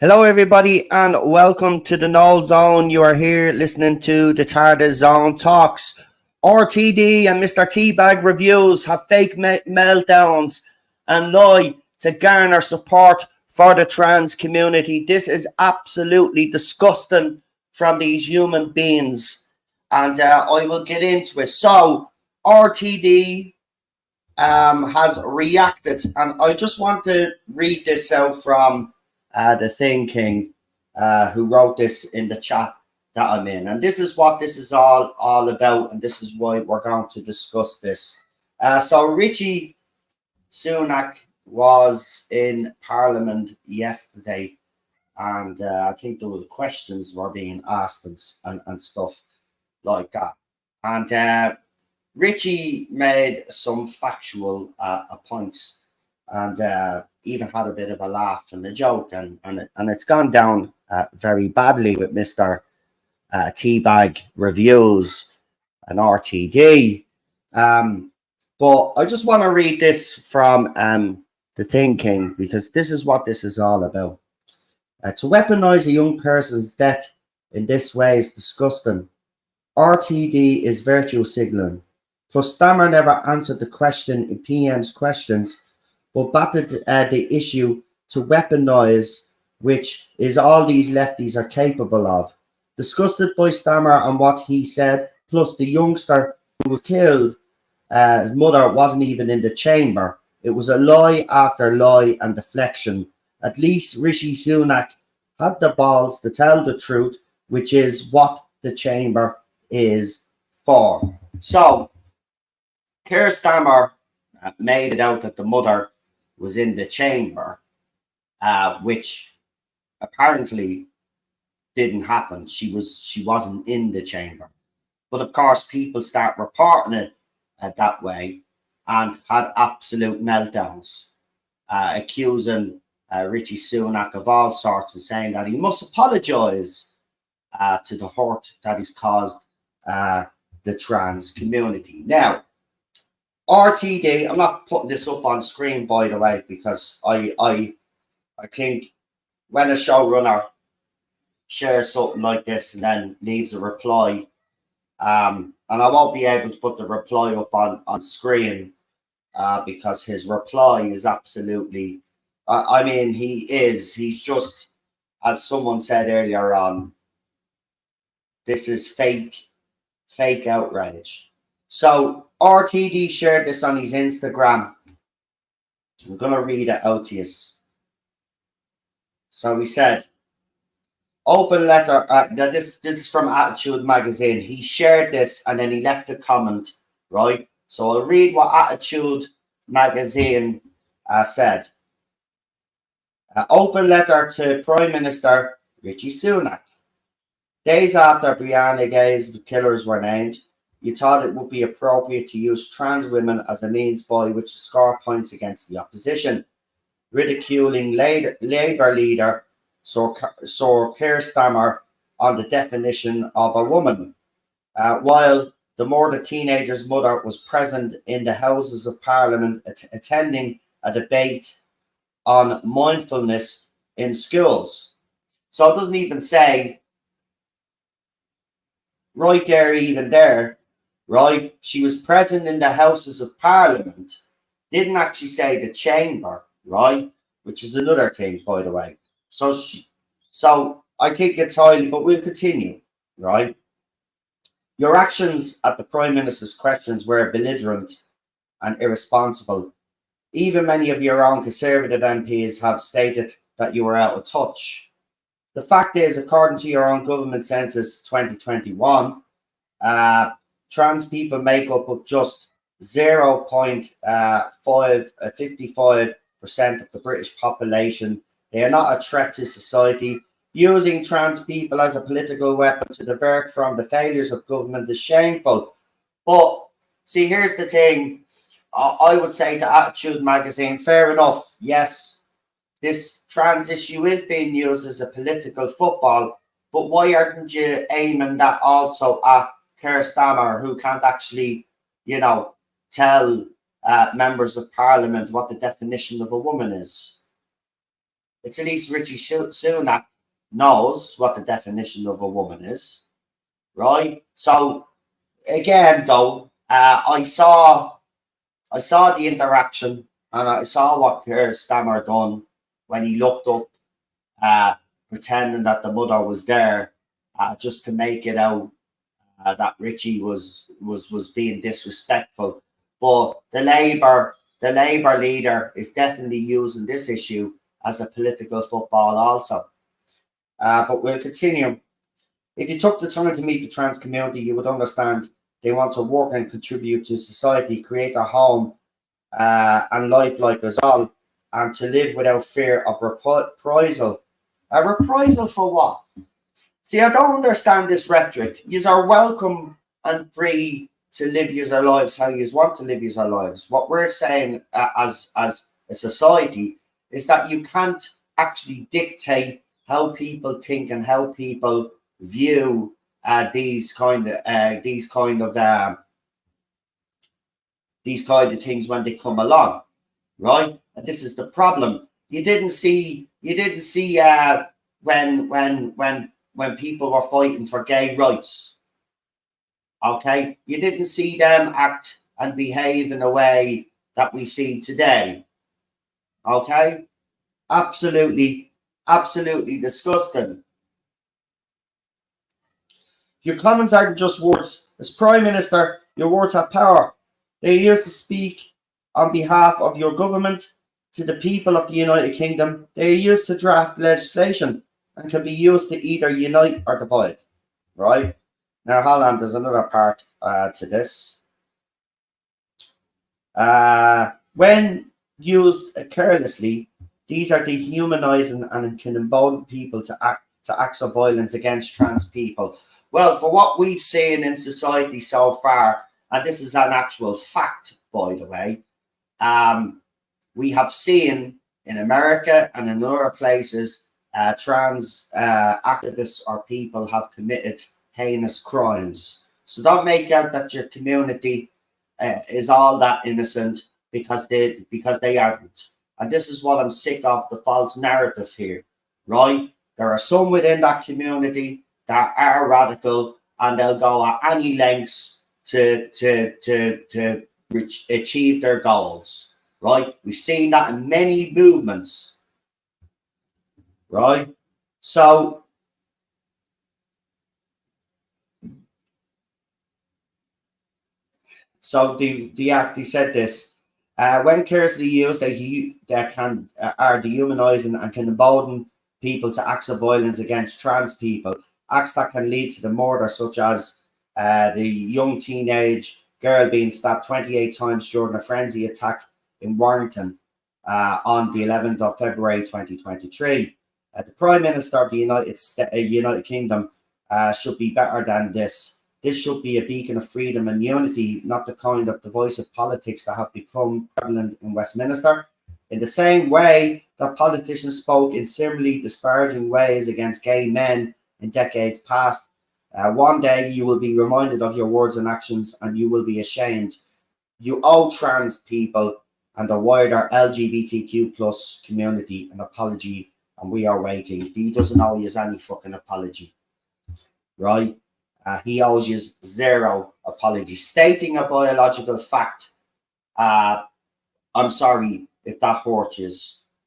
Hello, everybody, and welcome to the Null Zone. You are here listening to the Tarda Zone Talks. RTD and Mr. Teagbag reviews have fake meltdowns and lie to garner support for the trans community. This is absolutely disgusting from these human beings, and I will get into it. So, RTD has reacted, and I just want to read this out from the Thinking, who wrote this in the chat that I'm in, and this is what this is all about, and this is why we're going to discuss this. So Richie Sunak was in Parliament yesterday, and I think there were questions were being asked and stuff like that, and Richie made some factual points and even had a bit of a laugh and a joke, and it's gone down very badly with Mr. Teabag Reviews and RTD. But I just want to read this from the Thinking, because this is what this is all about. To weaponize a young person's death in this way is disgusting. RTD is virtue signaling. Plus, Stammer never answered the question in PM's questions, but batted the issue to weaponize, which is all these lefties are capable of. Disgusted by Stammer and what he said, plus the youngster who was killed, his mother wasn't even in the chamber. It was a lie after lie and deflection. At least Rishi Sunak had the balls to tell the truth, which is what the chamber is for. So, Keir Starmer made it out that the mother was in the chamber, which apparently didn't happen. She wasn't in the chamber, but of course people start reporting it that way, and had absolute meltdowns, accusing Richie Sunak of all sorts and saying that he must apologise to the hurt that he's caused the trans community. Now, RTD, I'm not putting this up on screen, by the way, because I think when a showrunner shares something like this and then leaves a reply, and I won't be able to put the reply up on screen because his reply is absolutely, I mean, he's just, as someone said earlier on, this is fake outrage. So RTD shared this on his Instagram. I'm going to read it out to you. So he said, open letter, this is from Attitude Magazine. He shared this and then he left a comment, right? So I'll read what Attitude Magazine said. Open letter to Prime Minister Richie Sunak. Days after Brianna Gay's killers were named, you thought it would be appropriate to use trans women as a means by which to score points against the opposition, ridiculing Labour leader Sir Keir Starmer on the definition of a woman, while the murdered teenager's mother was present in the Houses of Parliament attending a debate on mindfulness in schools. So it doesn't even say right there, even there, right? She was present in the Houses of Parliament. Didn't actually say the chamber, right? Which is another thing, by the way. So I think it's highly, but we'll continue, right? Your actions at the Prime Minister's questions were belligerent and irresponsible. Even many of your own Conservative MPs have stated that you were out of touch. The fact is, according to your own government census 2021, trans people make up of just 0.55% of the British population. They are not a threat to society. Using trans people as a political weapon to divert from the failures of government is shameful. But see, here's the thing. I would say to Attitude Magazine, fair enough, yes, this trans issue is being used as a political football, but why aren't you aiming that also at Keir Starmer, who can't actually, tell members of Parliament what the definition of a woman is? It's at least Richie Sunak knows what the definition of a woman is, right? So again, though, I saw the interaction and I saw what Keir Stammer done when he looked up, uh, pretending that the mother was there, just to make it out that Richie was being disrespectful. But the Labour leader is definitely using this issue as a political football also. But we'll continue. If you took the time to meet the trans community, you would understand they want to work and contribute to society, create a home and life like us all, and to live without fear of reprisal. A reprisal for what? See, I don't understand this rhetoric. You are welcome and free to live your lives how you want to live your lives. What we're saying as a society is that you can't actually dictate how people think and how people view these kind of things when they come along, right? And this is the problem. You didn't see when people were fighting for gay rights. Okay, you didn't see them act and behave in a way that we see today. Okay, absolutely disgusting. Your comments aren't just words. As Prime Minister, your words have power. They are used to speak on behalf of your government to the people of the United Kingdom. They are used to draft legislation and can be used to either unite or divide. Right? Now, Holland, there's another part to this. When used carelessly, these are dehumanizing and can embolden people to acts of violence against trans people. Well, for what we've seen in society so far, and this is an actual fact, by the way, we have seen in America and in other places, trans activists or people have committed heinous crimes. So don't make out that your community is all that innocent, because they aren't. And this is what I'm sick of, the false narrative here, right? There are some within that community that are radical, and they'll go at any lengths to achieve their goals, right? We've seen that in many movements, right? So the act, he said this, when carelessly used, they can are dehumanizing and can embolden people to acts of violence against trans people, acts that can lead to the murder, such as the young teenage girl being stabbed 28 times during a frenzy attack in Warrington on the 11th of February 2023. The Prime Minister of the United Kingdom should be better than this. This should be a beacon of freedom and unity, not the kind of divisive politics that have become prevalent in Westminster. In the same way that politicians spoke in similarly disparaging ways against gay men in decades past, one day you will be reminded of your words and actions, and you will be ashamed. You owe trans people and the wider LGBTQ plus community an apology, and we are waiting. He doesn't owe you any fucking apology, right? He owes you zero apology. Stating a biological fact, I'm sorry if that hurts you,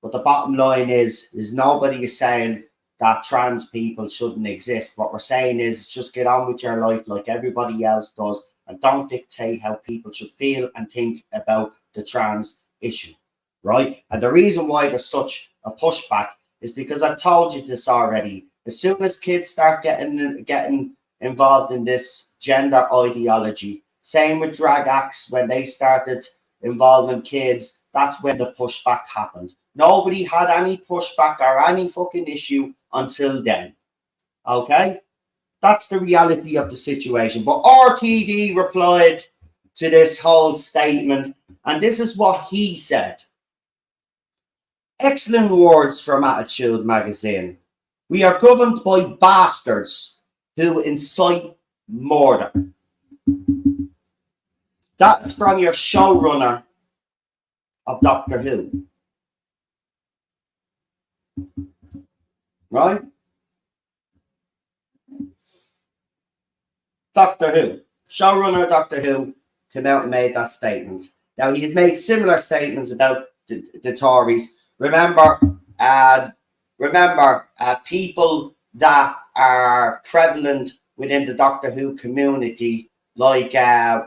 but the bottom line is nobody is saying that trans people shouldn't exist. What we're saying is just get on with your life like everybody else does, and don't dictate how people should feel and think about the trans issue, right? And the reason why there's such a pushback is because I've told you this already. As soon as kids start getting involved in this gender ideology, same with drag acts, when they started involving kids, that's when the pushback happened. Nobody had any pushback or any fucking issue until then. Okay? That's the reality of the situation. But RTD replied to this whole statement, and this is what he said. Excellent words from Attitude magazine. We are governed by bastards who incite murder. That's from your showrunner of Doctor Who. right? Doctor Who, showrunner Doctor Who, came out and made that statement. Now he has made similar statements about the Tories. Remember, people that are prevalent within the Doctor Who community, like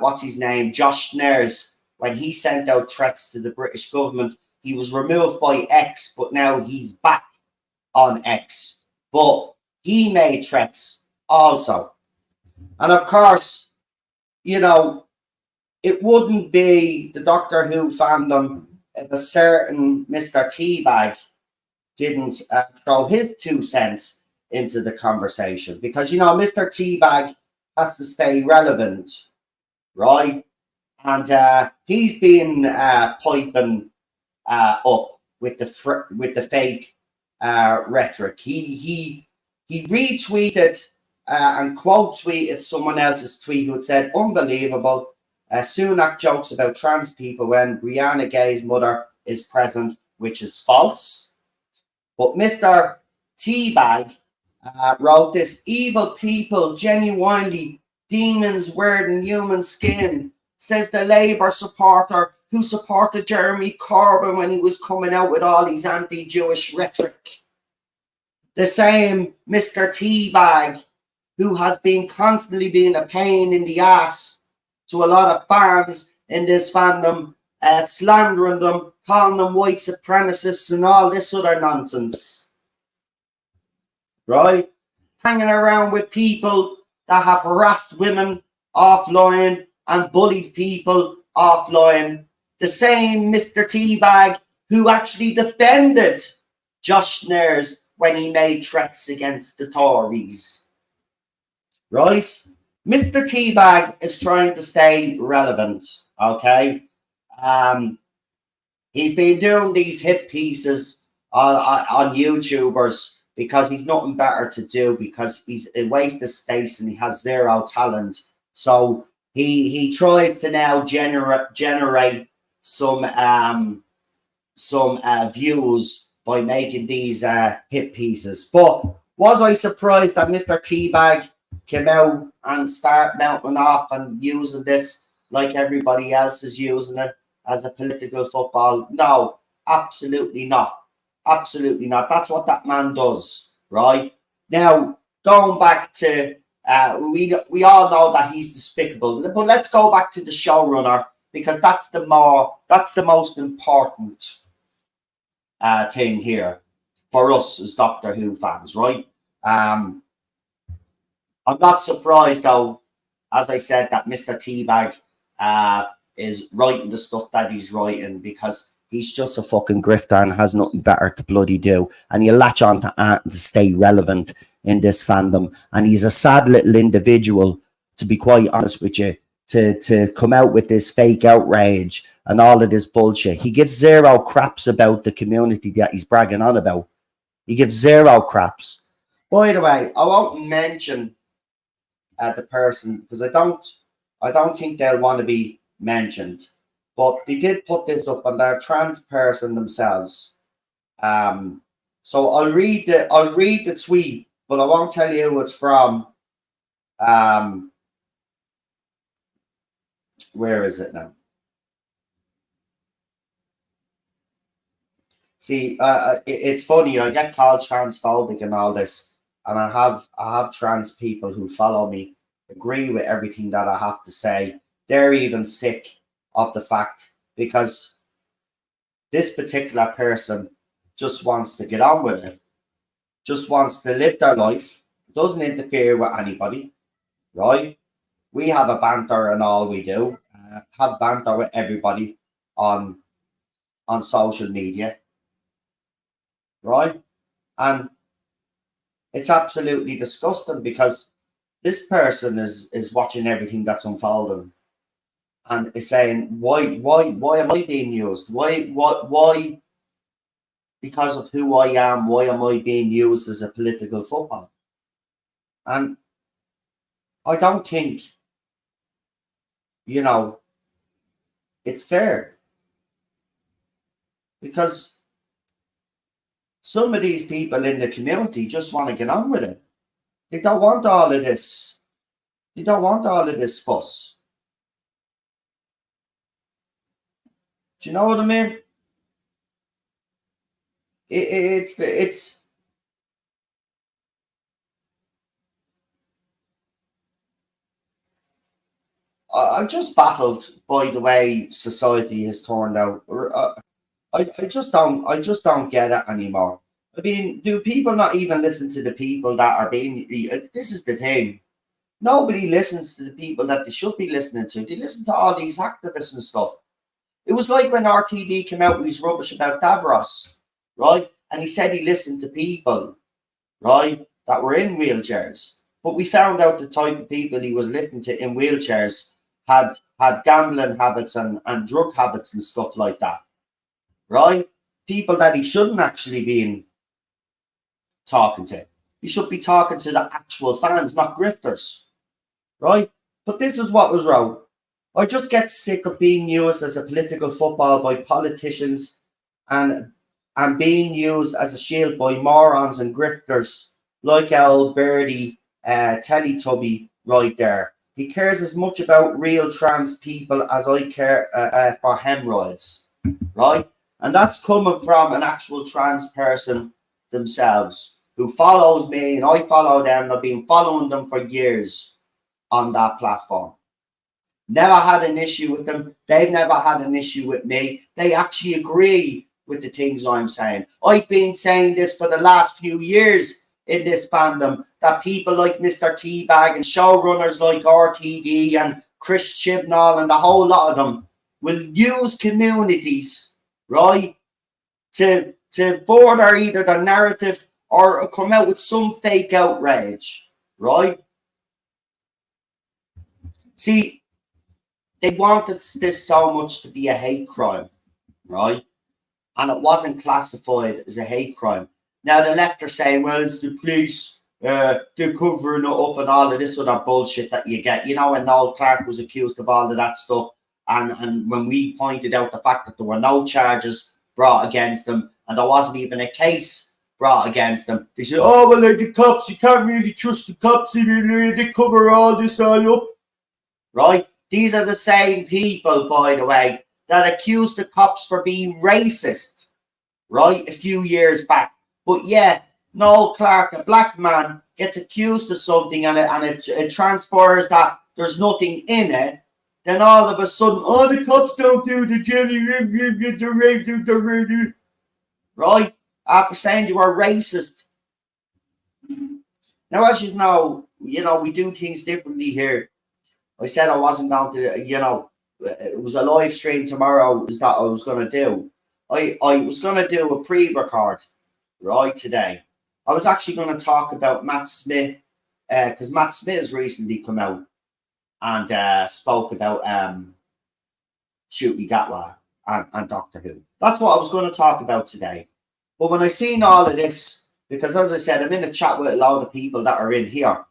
what's his name, Josh Snares, when he sent out threats to the British government, he was removed by X, but now he's back on X. But he made threats also. And of course, you know, it wouldn't be the Doctor Who fandom if a certain Mr. Teabag didn't throw his 2 cents into the conversation. Because, Mr. Teabag has to stay relevant, right? And he's been piping up with the fake rhetoric. He retweeted and quote tweeted someone else's tweet who had said, "Unbelievable. Sunak jokes about trans people when Brianna Gay's mother is present," which is false. But Mr. Teabag wrote this: "Evil people, genuinely demons wearing human skin," says the Labour supporter who supported Jeremy Corbyn when he was coming out with all his anti-Jewish rhetoric. The same Mr. Teabag who has been constantly being a pain in the ass to a lot of fans in this fandom, slandering them, calling them white supremacists and all this other nonsense. Right? Hanging around with people that have harassed women offline and bullied people offline. The same Mr. Teabag who actually defended Josh Snares when he made threats against the Tories. Right? Mr. Teabag is trying to stay relevant, okay? He's been doing these hit pieces on YouTubers because he's nothing better to do, because he's a waste of space and he has zero talent. So he tries to now generate some views by making these hit pieces. But was I surprised that Mr. Teabag came out and start melting off and using this like everybody else is using it as a political football? No, absolutely not. Absolutely not. That's what that man does, right? Now, going back to, we all know that he's despicable, but let's go back to the showrunner, because that's the most important thing here for us as Doctor Who fans, right? I'm not surprised, though, as I said, that Mr. Teabag is writing the stuff that he's writing, because he's just a fucking grifter and has nothing better to bloody do. And he'll latch on to art to stay relevant in this fandom. And he's a sad little individual, to be quite honest with you, to come out with this fake outrage and all of this bullshit. He gives zero craps about the community that he's bragging on about. He gives zero craps. By the way, I won't mention the person, because I don't think they'll want to be mentioned. But they did put this up, and they're a trans person themselves. So I'll read the tweet, but I won't tell you who it's from. Where is it now? See, it's funny. I get called transphobic and all this, and I have trans people who follow me, agree with everything that I have to say. They're even sick of the fact, because this particular person just wants to get on with it, just wants to live their life, doesn't interfere with anybody, right? We have a banter and all we do, have banter with everybody on social media, right? And it's absolutely disgusting, because this person is watching everything that's unfolding and is saying, why am I being used? Why? Because of who I am, why am I being used as a political football? And I don't think, it's fair, because some of these people in the community just want to get on with it. They don't want all of this. They don't want all of this fuss. Do you know what I mean? It's I'm just baffled by the way society has turned out. I just don't get it anymore. I mean, do people not even listen to the people that are being? This is the thing. Nobody listens to the people that they should be listening to. They listen to all these activists and stuff. It was like when RTD came out with his rubbish about Davros, right? And he said he listened to people, right, that were in wheelchairs. But we found out the type of people he was listening to in wheelchairs had gambling habits and drug habits and stuff like that, right? People that he shouldn't actually be talking to. He should be talking to the actual fans, not grifters, right? But this is what was wrong. I just get sick of being used as a political football by politicians and being used as a shield by morons and grifters like old Birdie Teletubby right there. He cares as much about real trans people as I care for hemorrhoids, right? And that's coming from an actual trans person themselves who follows me and I follow them. I've been following them for years on that platform. Never had an issue with them. They've never had an issue with me. They actually agree with the things I'm saying. I've been saying this for the last few years in this fandom, that people like Mr. Teagbag and showrunners like RTD and Chris Chibnall and the whole lot of them will use communities, right, to further either the narrative or come out with some fake outrage, right? See, they wanted this so much to be a hate crime, right? And it wasn't classified as a hate crime. Now the left are saying, well, it's the police, they're covering it up and all of this other bullshit that you get. You know, when Noel Clark was accused of all of that stuff, and when we pointed out the fact that there were no charges brought against them, and there wasn't even a case brought against them, they said, oh, well, like the cops, you can't really trust the cops, they cover all this all up, right? These are the same people, by the way, that accused the cops for being racist, right, a few years back. But yeah, Noel Clark, a black man, gets accused of something and it transpires that there's nothing in it. Then all of a sudden, oh, the cops don't do the jelly, right? After saying you are racist. Now, as you know, we do things differently here. I said I wasn't going to, it was a live stream tomorrow is that I was going to do. I was going to do a pre-record, right, today. I was actually going to talk about Matt Smith, because Matt Smith has recently come out and spoke about Shooty Gatwa and Doctor Who. That's what I was going to talk about today. But when I seen all of this, because as I said, I'm in a chat with a lot of people that are in here,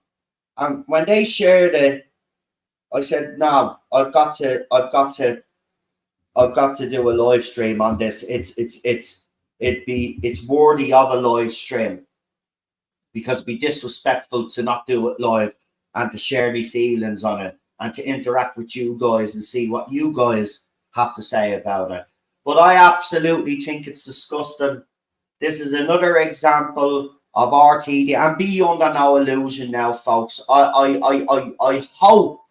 and when they shared it, I said, no, I've got to do a live stream on this. It's worthy of a live stream, because it'd be disrespectful to not do it live and to share me feelings on it and to interact with you guys and see what you guys have to say about it. But I absolutely think it's disgusting. This is another example of RTD, and be under no illusion now, folks. I hope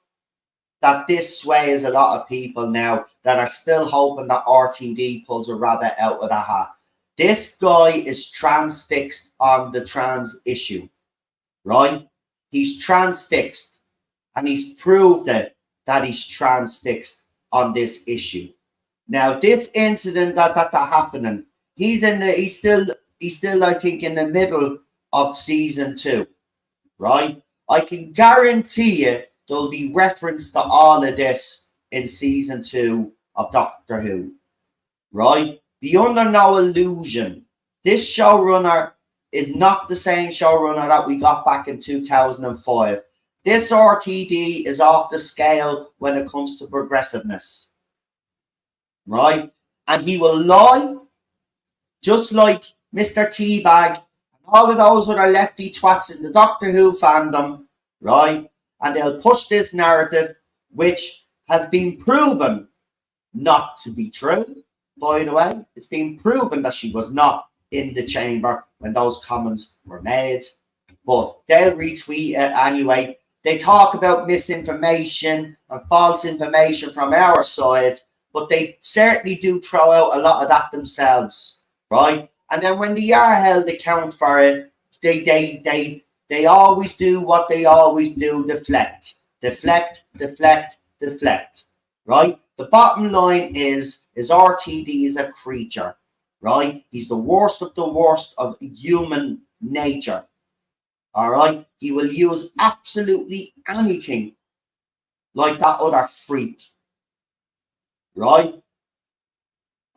that this sways a lot of people now that are still hoping that RTD pulls a rabbit out of the hat. This guy is transfixed on the trans issue, right? He's transfixed, and he's proved it that he's transfixed on this issue. Now, this incident that's happening, he's still, I think, in the middle of season 2, right? I can guarantee you there'll be reference to all of this in season 2 of Doctor Who, right? Be under no illusion. This showrunner is not the same showrunner that we got back in 2005. This RTD is off the scale when it comes to progressiveness, right? And he will lie, just like Mr. Teabag, and all of those other lefty twats in the Doctor Who fandom, right? And they'll push this narrative, which has been proven not to be true, by the way. It's been proven that she was not in the chamber when those comments were made. But they'll retweet it anyway. They talk about misinformation and false information from our side, but they certainly do throw out a lot of that themselves, right? And then when they are held account for it, they always do what they always do: deflect, deflect, deflect, deflect, right? The bottom line is RTD is a creature, right? He's the worst of the worst of human nature. All right, he will use absolutely anything like that other freak, right?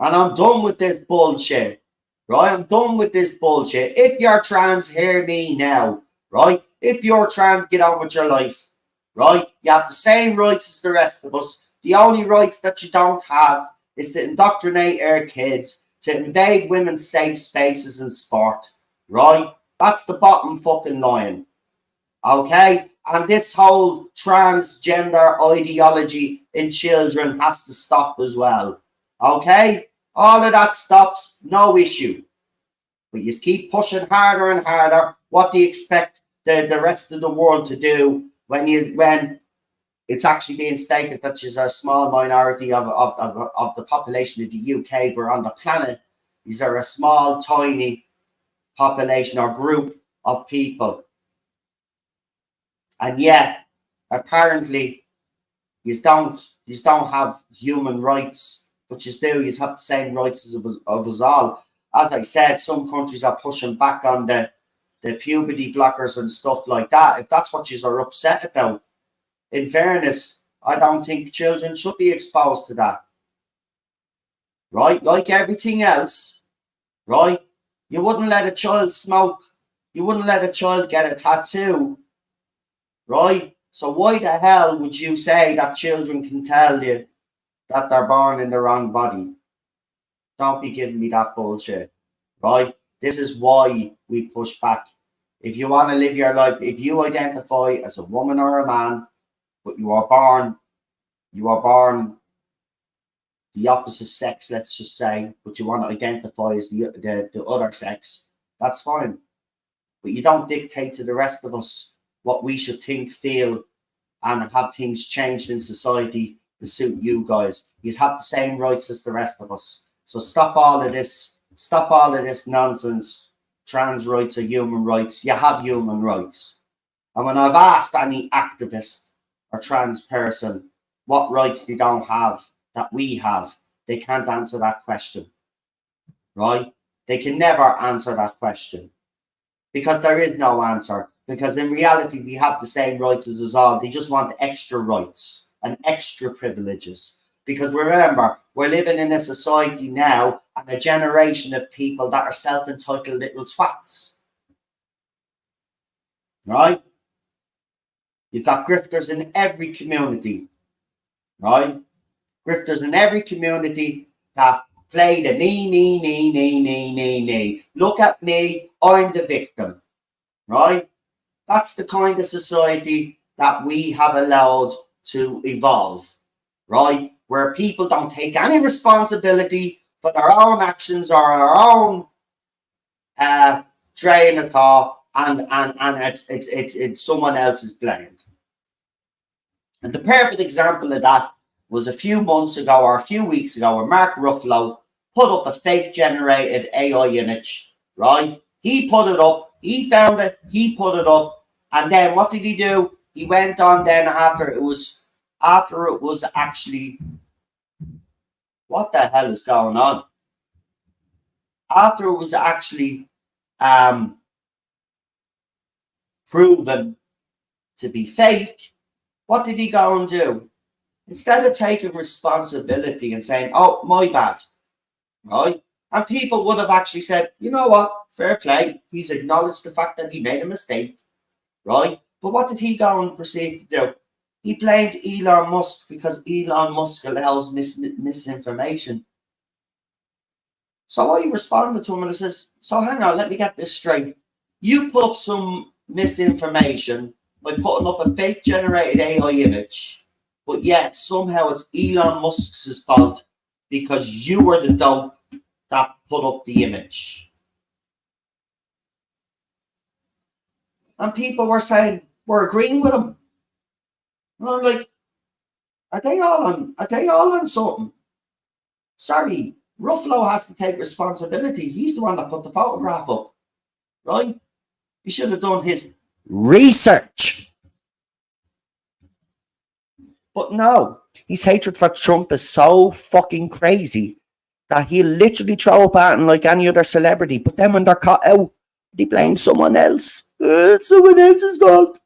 And I'm done with this bullshit, right? I'm done with this bullshit. If you're trans, hear me now, right? If you're trans, get on with your life, right? You have the same rights as the rest of us. The only rights that you don't have is to indoctrinate our kids, to invade women's safe spaces in sport, right? That's the bottom fucking line. Okay? And this whole transgender ideology in children has to stop as well. Okay? All of that stops, no issue. But you keep pushing harder and harder. What do you expect the rest of the world to do when it's actually being stated that she's a small minority of the population of the UK, but on the planet, these are a small, tiny population or group of people. And yet, apparently, you don't have human rights, but you do. You have the same rights as of us all. As I said, some countries are pushing back on the puberty blockers and stuff like that. If that's what you are upset about, in fairness, I don't think children should be exposed to that. Right? Like everything else, right? You wouldn't let a child smoke. You wouldn't let a child get a tattoo. Right? So why the hell would you say that children can tell you that they're born in the wrong body? Don't be giving me that bullshit. Right? This is why we push back. If you want to live your life, if you identify as a woman or a man, but you are born the opposite sex, let's just say, but you want to identify as the other sex, that's fine. But you don't dictate to the rest of us what we should think, feel, and have things changed in society to suit you guys. You have the same rights as the rest of us. So stop all of this. Stop all of this nonsense. Trans rights or human rights. You have human rights. And when I've asked any activist or trans person what rights they don't have that we have, they can't answer that question. Right? They can never answer that question. Because there is no answer. Because in reality, we have the same rights as us all. They just want extra rights and extra privileges. Because remember, we're living in a society now and a generation of people that are self-entitled little twats. Right? You've got grifters in every community. Right? Grifters in every community that play the me. Look at me, I'm the victim. Right? That's the kind of society that we have allowed to evolve, right? Where people don't take any responsibility for their own actions or their own train of thought, and it's someone else's blame. And the perfect example of that was a few months ago or a few weeks ago, where Mark Ruffalo put up a fake generated AI image, right? He put it up. He found it. He put it up. And then what did he do? He went on then after it was actually, what the hell is going on? After it was actually proven to be fake, what did he go and do? Instead of taking responsibility and saying, oh, my bad, right? And people would have actually said, you know what, fair play. He's acknowledged the fact that he made a mistake, right? But what did he go and proceed to do? He blamed Elon Musk because Elon Musk allows misinformation. So I responded to him and I says, so hang on, let me get this straight. You put up some misinformation by putting up a fake generated AI image, but yet somehow it's Elon Musk's fault because you were the dope that put up the image. And people were saying, we're agreeing with him. And I'm like, are they all on something? Sorry, Ruffalo has to take responsibility. He's the one that put the photograph up, right? He should have done his research. But no, his hatred for Trump is so fucking crazy that he'll literally throw up at him like any other celebrity. But then when they're caught out, they blame someone else. It's someone else's fault.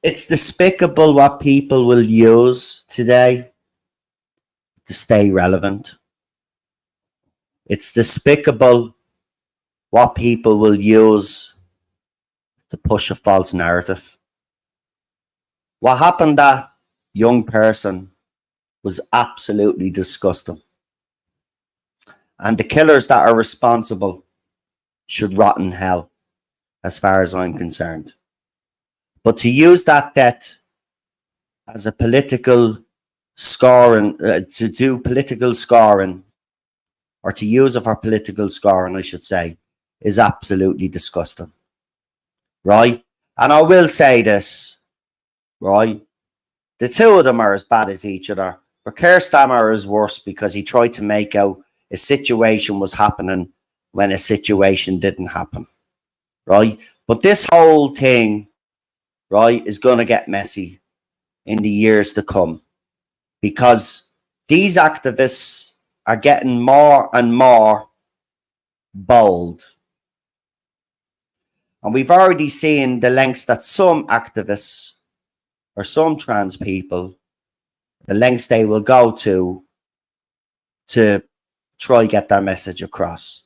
It's despicable what people will use today to stay relevant. It's despicable what people will use to push a false narrative. What happened to that young person was absolutely disgusting. And the killers that are responsible should rot in hell, as far as I'm concerned. But to use that death as a political scoring, to do political scoring, or to use it for political scoring, I should say, is absolutely disgusting. Right? And I will say this, right? The two of them are as bad as each other. But Keir Starmer is worse because he tried to make out a situation was happening when a situation didn't happen. Right? But this whole thing, right, is going to get messy in the years to come because these activists are getting more and more bold. And we've already seen the lengths that some activists or some trans people, the lengths they will go to try get their message across.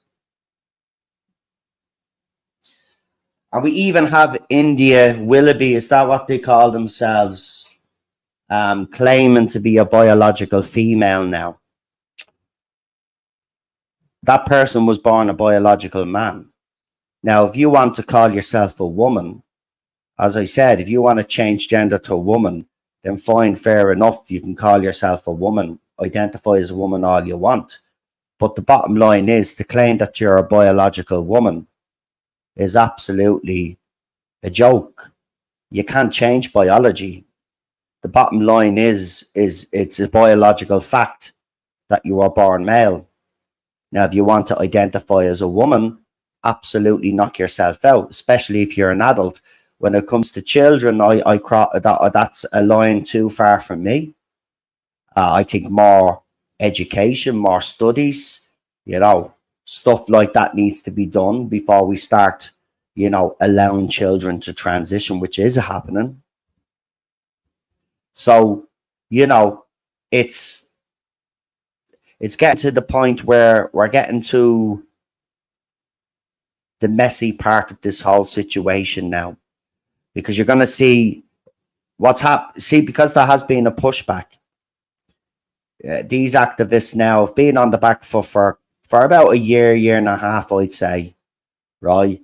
And we even have India Willoughby, is that what they call themselves, claiming to be a biological female now. That person was born a biological man. Now, if you want to call yourself a woman, as I said, if you want to change gender to a woman, then fine, fair enough. You can call yourself a woman, identify as a woman all you want. But the bottom line is to claim that you're a biological woman is absolutely a joke. You can't change biology. The bottom line is it's a biological fact that you are born male. Now, if you want to identify as a woman, absolutely knock yourself out, especially if you're an adult. When it comes to children, that's a line too far from me. I think more education, more studies, stuff like that needs to be done before we start, allowing children to transition, which is happening. So, it's getting to the point where we're getting to the messy part of this whole situation now, because you're going to see what's happened. See, because there has been a pushback, these activists now have been on the back foot for about a year and a half, I'd say, right?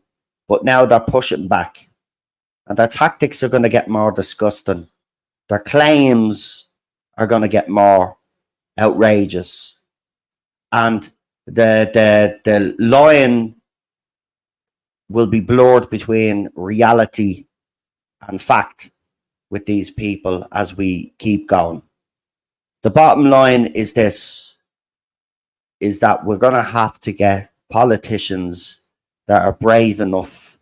But now they're pushing back, and their tactics are going to get more disgusting. Their claims are going to get more outrageous, and the line will be blurred between reality and fact with these people as we keep going. The bottom line is this, is that we're going to have to get politicians that are brave enough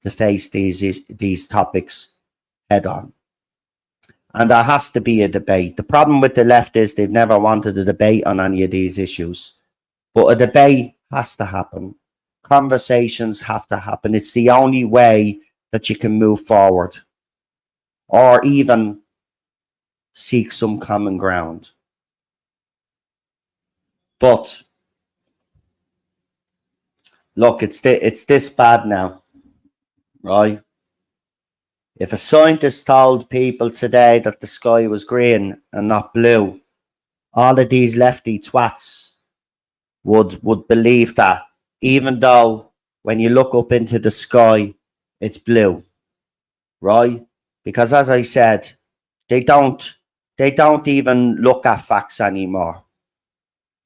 to face these topics head on. And there has to be a debate. The problem with the left is they've never wanted a debate on any of these issues. But a debate has to happen. Conversations have to happen. It's the only way that you can move forward or even seek some common ground. But look, it's this bad now, right? If a scientist told people today that the sky was green and not blue, all of these lefty twats would believe that, even though when you look up into the sky, it's blue, right? Because as I said, they don't they don't even look at facts anymore,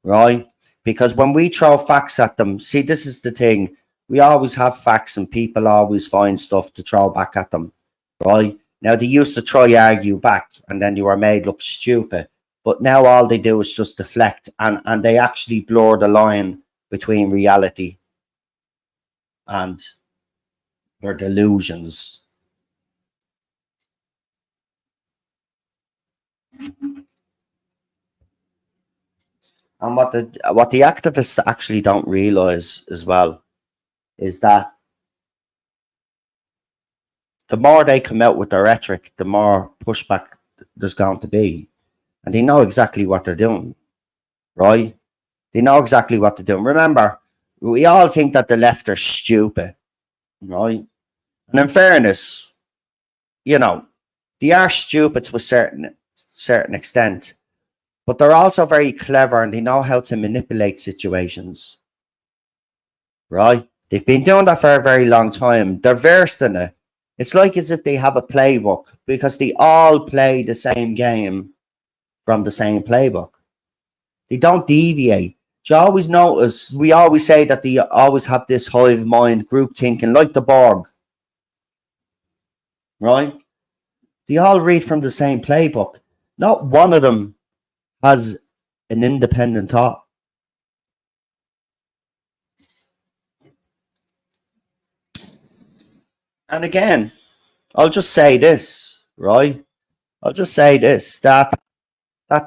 right? Because when we throw facts at them, see, this is the thing. We always have facts and people always find stuff to throw back at them, right? Now, they used to try argue back and then you were made look stupid. But now all they do is just deflect, and they actually blur the line between reality and their delusions. And what the activists actually don't realize as well is that the more they come out with their rhetoric, the more pushback there's going to be. And they know exactly what they're doing, right? They know exactly what they're doing. Remember, we all think that the left are stupid, right? And in fairness, you know, they are stupid to a certain extent, but they're also very clever and they know how to manipulate situations, right? They've been doing that for a very long time. They're versed in it. It's like as if they have a playbook because they all play the same game from the same playbook. They don't deviate. You always notice, we always say that they always have this hive mind group thinking like the Borg, right? They all read from the same playbook. Not one of them has an independent thought. And again, I'll just say this, right? I'll just say this, that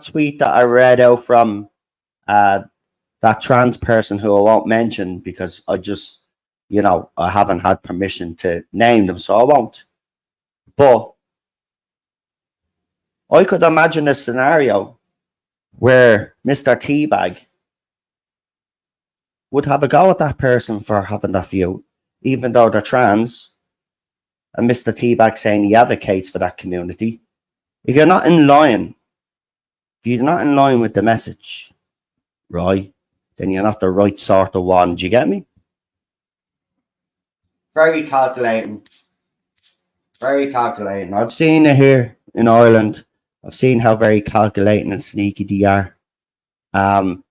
tweet that I read out from uh, that trans person who I won't mention because I haven't had permission to name them, so I won't. But I could imagine a scenario where Mr. Teabag would have a go at that person for having that view, even though they're trans, and Mr. Teabag saying he advocates for that community. If you're not in line, if you're not in line with the message, right, then you're not the right sort of one. Do you get me? Very calculating. Very calculating. I've seen it here in Ireland. I've seen how very calculating and sneaky they are.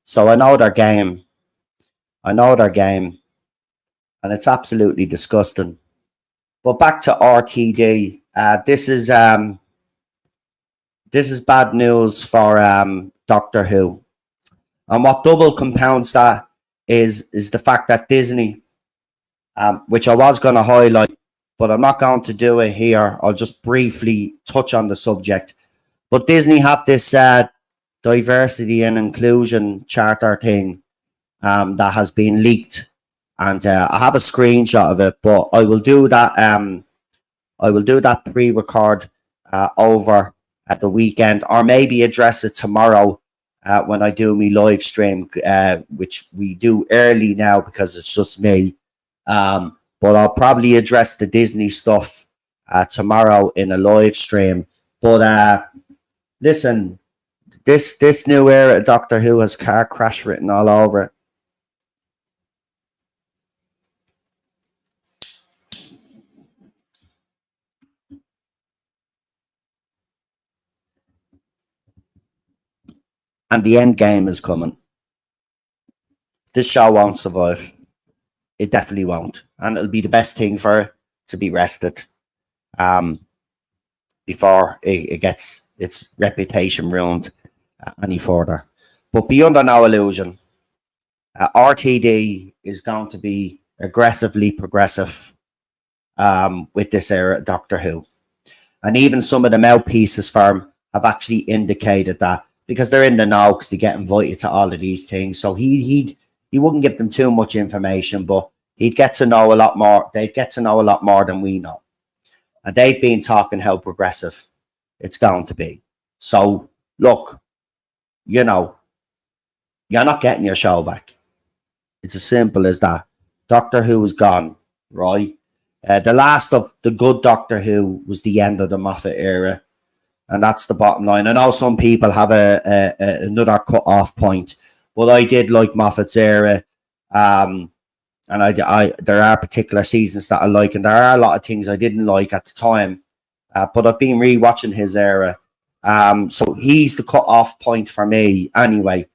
So I know their game. I know their game. And it's absolutely disgusting. But back to RTD. This is bad news for Doctor Who. And what double compounds that is the fact that Disney, which I was going to highlight, but I'm not going to do it here. I'll just briefly touch on the subject. But Disney have this diversity and inclusion charter thing that has been leaked, and I have a screenshot of it. But I will do that. I will do that pre-record over at the weekend, or maybe address it tomorrow when I do my live stream, which we do early now because it's just me. But I'll probably address the Disney stuff tomorrow in a live stream. But listen, this new era of Doctor Who has car crash written all over it. And the end game is coming. This show won't survive. It definitely won't. And it'll be the best thing for it to be rested before it gets its reputation ruined any further. But be under no illusion, RTD is going to be aggressively progressive with this era of Doctor Who. And even some of the mouthpieces firm have actually indicated that because they're in the know because they get invited to all of these things. So he wouldn't give them too much information, but he'd get to know a lot more. They'd get to know a lot more than we know. And they've been talking how progressive it's going to be. So, look, you're not getting your show back. It's as simple as that. Doctor Who is gone, right? The last of the good Doctor Who was the end of the Moffat era, and that's the bottom line. I know some people have another cut-off point, but I did like Moffat's era, and I there are particular seasons that I like, and there are a lot of things I didn't like at the time, but I've been rewatching his era, so he's the cut-off point for me anyway.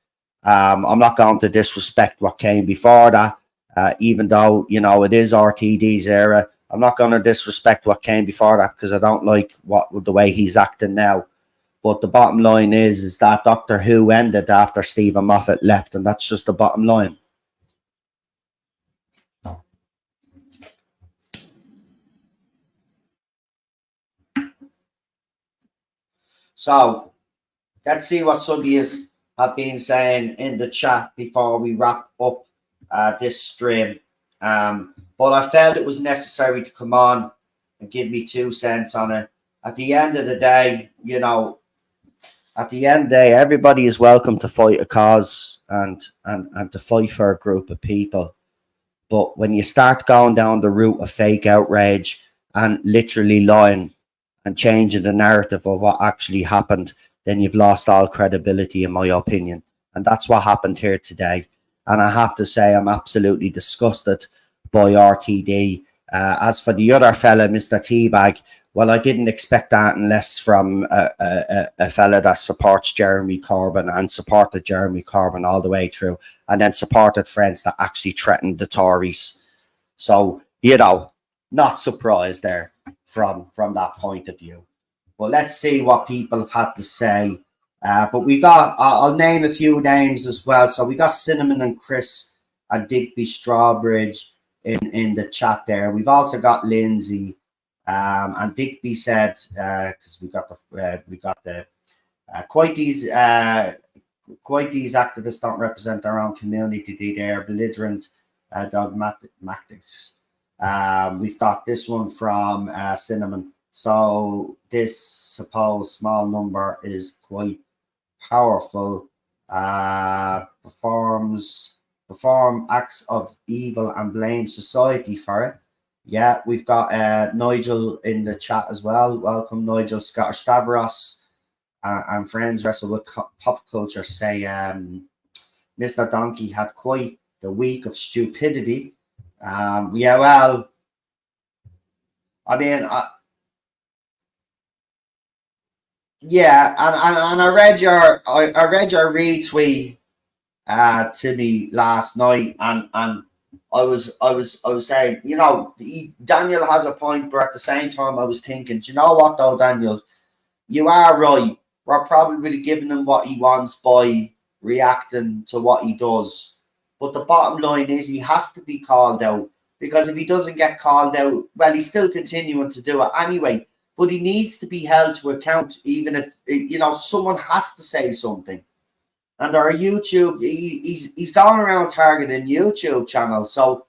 I'm not going to disrespect what came before that, even though it is RTD's era. I'm not going to disrespect what came before that because I don't like the way he's acting now. But the bottom line is that Doctor Who ended after Stephen Moffat left, and that's just the bottom line. So let's see what some of you have been saying in the chat before we wrap up this stream. But I felt it was necessary to come on and give me 2 cents on it. At the end of the day, everybody is welcome to fight a cause and to fight for a group of people. But when you start going down the route of fake outrage and literally lying and changing the narrative of what actually happened, then you've lost all credibility, in my opinion. And that's what happened here today. And I have to say, I'm absolutely disgusted by RTD. As for the other fella, Mr. Teagbag, well, I didn't expect that unless from a fella that supports Jeremy Corbyn and supported Jeremy Corbyn all the way through, and then supported friends that actually threatened the Tories. So, not surprised there from that point of view. But let's see what people have had to say. But we got, I'll name a few names as well. So we got Cinnamon and Chris and Digby Strawbridge in the chat there. We've also got Lindsay, and Digby said, because we got the quite these activists don't represent their own community. They are belligerent, dogmatics. We've got this one from Cinnamon. So this supposed small number is quite powerful. Perform acts of evil and blame society for it. Yeah, we've got Nigel in the chat as well. Welcome, Nigel. Scottish Stavros and friends wrestle with pop culture say Mr. Donkey had quite the week of stupidity. Yeah, well, I mean, yeah, and I read your retweet to me last night, and I was saying, Daniel has a point, but at the same time, I was thinking, do you know what though, Daniel, you are right. We're probably giving him what he wants by reacting to what he does, but the bottom line is he has to be called out, because if he doesn't get called out, well, he's still continuing to do it anyway. But he needs to be held to account, even if someone has to say something. And our YouTube, he's going around targeting YouTube channels, so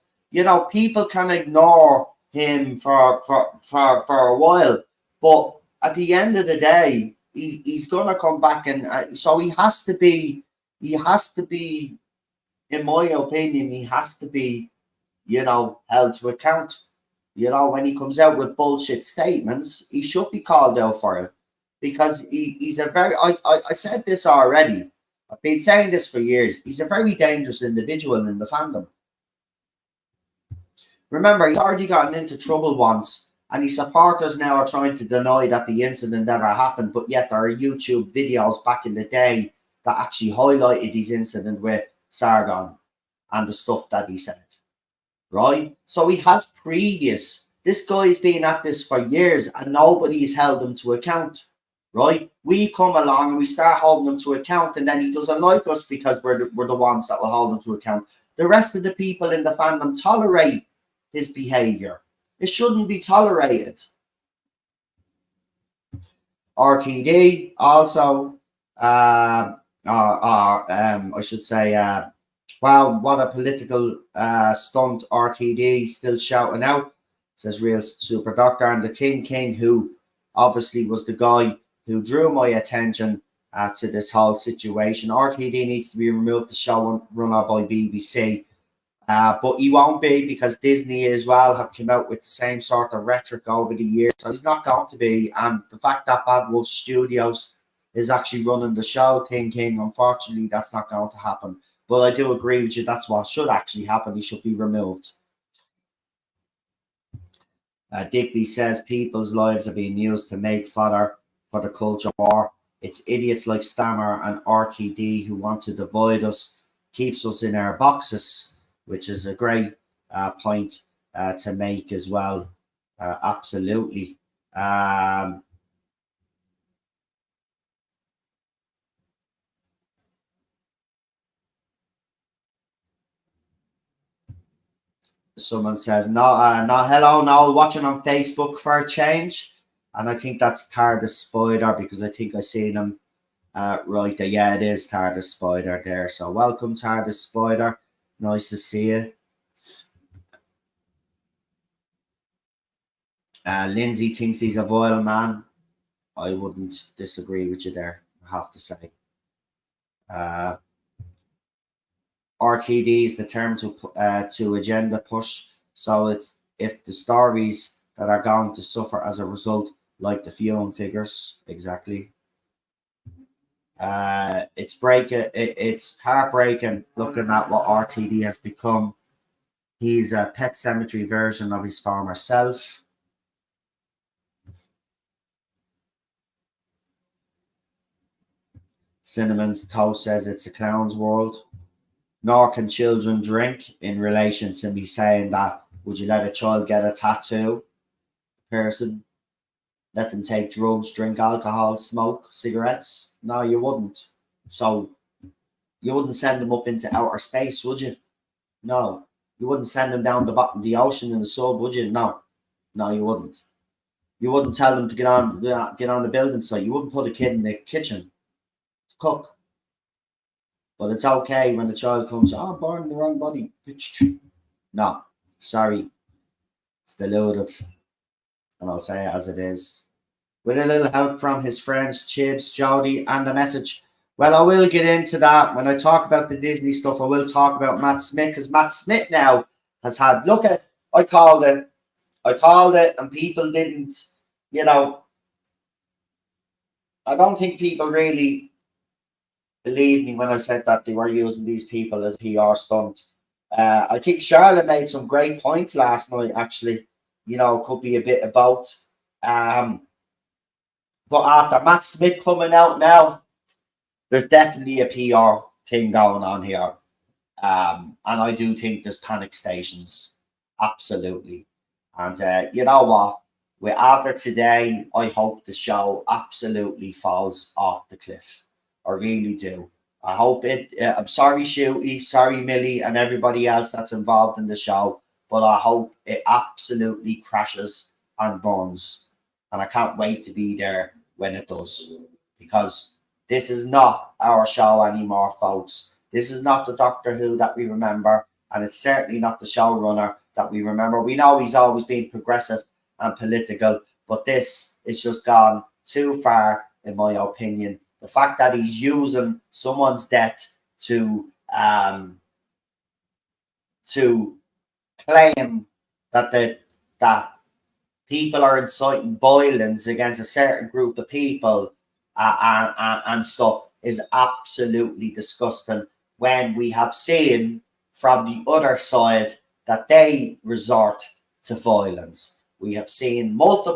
people can ignore him for a while, but at the end of the day, he's gonna come back, and so he has to be, in my opinion, he has to be, held to account. When he comes out with bullshit statements, he should be called out for it, because he's a very, I said this already. I've been saying this for years. He's a very dangerous individual in the fandom. Remember, he's already gotten into trouble once, and his supporters now are trying to deny that the incident ever happened, but yet there are YouTube videos back in the day that actually highlighted his incident with Sargon and the stuff that he said. Right? So he has previous. This guy's been at this for years, and nobody's held him to account. Right? We come along and we start holding him to account, and then he doesn't like us because we're the ones that will hold him to account. The rest of the people in the fandom tolerate his behavior. It shouldn't be tolerated. RTD also, I should say, wow, what a political stunt. RTD still shouting out, says Real Super Doctor, and the Tin King, who obviously was the guy who drew my attention to this whole situation. RTD needs to be removed, the show runner by BBC. But he won't be, because Disney as well have come out with the same sort of rhetoric over the years. So he's not going to be. And the fact that Bad Wolf Studios is actually running the show, thinking, unfortunately, that's not going to happen. But I do agree with you. That's what should actually happen. He should be removed. Digby says people's lives are being used to make fodder for the culture war. It's idiots like Stammer and RTD who want to divide us, keeps us in our boxes, which is a great point to make as well. Absolutely. Someone says, no, hello, Noel, watching on Facebook for a change. And I think that's TARDIS Spider, because I think I seen him right there. Yeah, it is TARDIS Spider there. So welcome, TARDIS Spider. Nice to see you. Lindsay thinks he's a vile man. I wouldn't disagree with you there, I have to say. RTD is the term to agenda push. So it's if the stories that are going to suffer as a result, like the viewing figures, exactly. It's heartbreaking looking at what RTD has become. He's a Pet Cemetery version of his former self. Cinnamon's Toast says it's a clown's world. Nor can children drink, in relation to me saying that, would you let a child get a tattoo? Person, let them take drugs, drink alcohol, smoke cigarettes? No, you wouldn't. So you wouldn't send them up into outer space, would you? No. You wouldn't send them down the bottom of the ocean in the sub, would you? No. No, you wouldn't. You wouldn't tell them to get on the building site. You wouldn't put a kid in the kitchen to cook. But it's okay when the child comes, born in the wrong body. No, sorry. It's deluded. And I'll say it as it is. With a little help from his friends, Chibs, Jody, and the message. Well, I will get into that. When I talk about the Disney stuff, I will talk about Matt Smith, because Matt Smith now has had, I called it, and people didn't, I don't think people really believe me when I said that they were using these people as a PR stunt. I think Charlotte made some great points last night, actually. Could be a bit about. But after Matt Smith coming out now, there's definitely a PR thing going on here. And I do think there's panic stations. Absolutely. And you know what? With after today, I hope the show absolutely falls off the cliff. I really do. I hope it. I'm sorry, Shooty, sorry, Millie, and everybody else that's involved in the show, but I hope it absolutely crashes and burns. And I can't wait to be there when it does, because this is not our show anymore, folks. This is not the Doctor Who that we remember, and it's certainly not the showrunner that we remember. We know he's always been progressive and political, but this is just gone too far, in my opinion. The fact that he's using someone's death to claim that people are inciting violence against a certain group of people and stuff is absolutely disgusting, when we have seen from the other side that they resort to violence. We have seen loads